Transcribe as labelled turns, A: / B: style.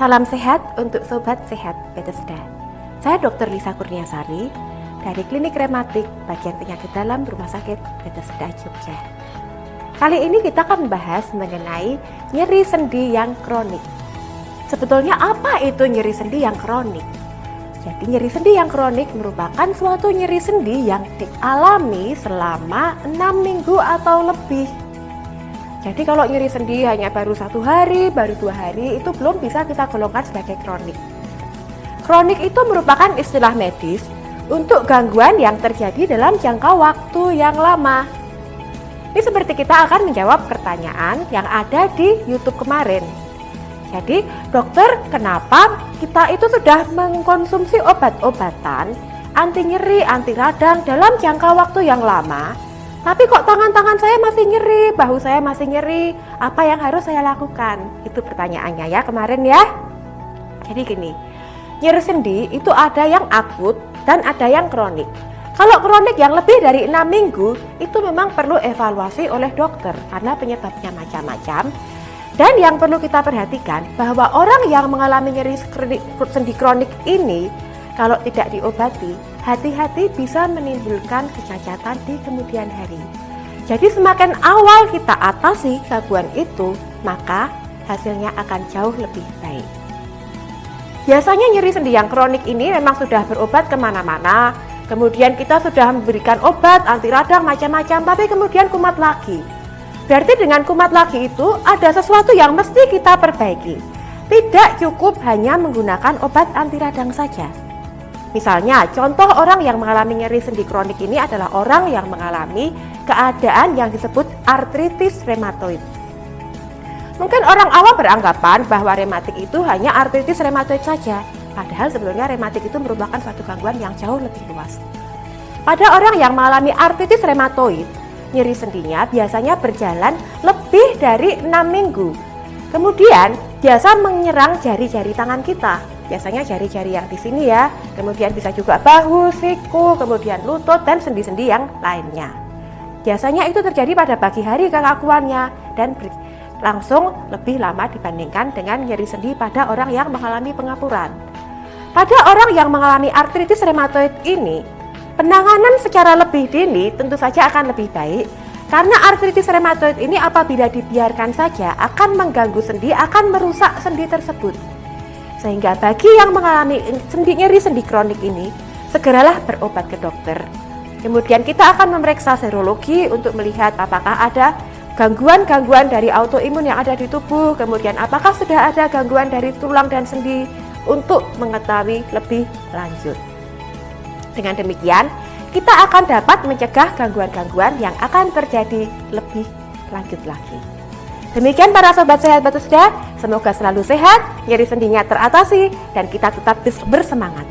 A: Salam sehat untuk Sobat Sehat Bethesda. Saya Dr. Lisa Kurniasari dari Klinik Rematik Bagian Penyakit Dalam Rumah Sakit Bethesda, Jogja. Kali ini kita akan membahas mengenai nyeri sendi yang kronik. Sebetulnya apa itu nyeri sendi yang kronik? Jadi nyeri sendi yang kronik merupakan suatu nyeri sendi yang dialami selama 6 minggu atau lebih. Jadi kalau nyeri sendi hanya baru 1 hari, baru 2 hari, itu belum bisa kita golongkan sebagai kronik. Kronik itu merupakan istilah medis untuk gangguan yang terjadi dalam jangka waktu yang lama. Ini seperti kita akan menjawab pertanyaan yang ada di YouTube kemarin. Jadi, dokter, kenapa kita itu sudah mengkonsumsi obat-obatan anti nyeri, anti radang dalam jangka waktu yang lama, tapi kok tangan-tangan saya masih nyeri, bahu saya masih nyeri, apa yang harus saya lakukan? Itu pertanyaannya ya kemarin ya. Jadi gini, nyeri sendi itu ada yang akut dan ada yang kronik. Kalau kronik yang lebih dari 6 minggu, itu memang perlu evaluasi oleh dokter karena penyebabnya macam-macam. Dan yang perlu kita perhatikan bahwa orang yang mengalami nyeri sendi kronik ini, kalau tidak diobati, hati-hati bisa menimbulkan kecacatan di kemudian hari. Jadi semakin awal kita atasi gangguan itu, maka hasilnya akan jauh lebih baik. Biasanya nyeri sendi yang kronik ini memang sudah berobat kemana-mana, kemudian kita sudah memberikan obat anti radang macam-macam, tapi kemudian kumat lagi. Berarti dengan kumat lagi itu ada sesuatu yang mesti kita perbaiki. Tidak cukup hanya menggunakan obat anti radang saja. Misalnya, contoh orang yang mengalami nyeri sendi kronik ini adalah orang yang mengalami keadaan yang disebut artritis rheumatoid. Mungkin orang awam beranggapan bahwa rematik itu hanya artritis rheumatoid saja, padahal sebenarnya rematik itu merupakan suatu gangguan yang jauh lebih luas. Pada orang yang mengalami artritis rheumatoid, nyeri sendinya biasanya berjalan lebih dari 6 minggu. Kemudian biasa menyerang jari-jari tangan kita. Biasanya jari-jari yang di sini ya, kemudian bisa juga bahu, siku, kemudian lutut dan sendi-sendi yang lainnya. Biasanya itu terjadi pada pagi hari keakuannya dan langsung lebih lama dibandingkan dengan nyeri sendi pada orang yang mengalami pengapuran. Pada orang yang mengalami artritis rheumatoid ini, penanganan secara lebih dini tentu saja akan lebih baik karena artritis rheumatoid ini apabila dibiarkan saja akan mengganggu sendi, akan merusak sendi tersebut. Sehingga bagi yang mengalami nyeri sendi kronik ini, segeralah berobat ke dokter. Kemudian kita akan memeriksa serologi untuk melihat apakah ada gangguan-gangguan dari autoimun yang ada di tubuh, kemudian apakah sudah ada gangguan dari tulang dan sendi untuk mengetahui lebih lanjut. Dengan demikian, kita akan dapat mencegah gangguan-gangguan yang akan terjadi lebih lanjut lagi. Demikian para Sobat Sehat Bethesda, semoga selalu sehat, nyeri sendinya teratasi, dan kita tetap bersemangat.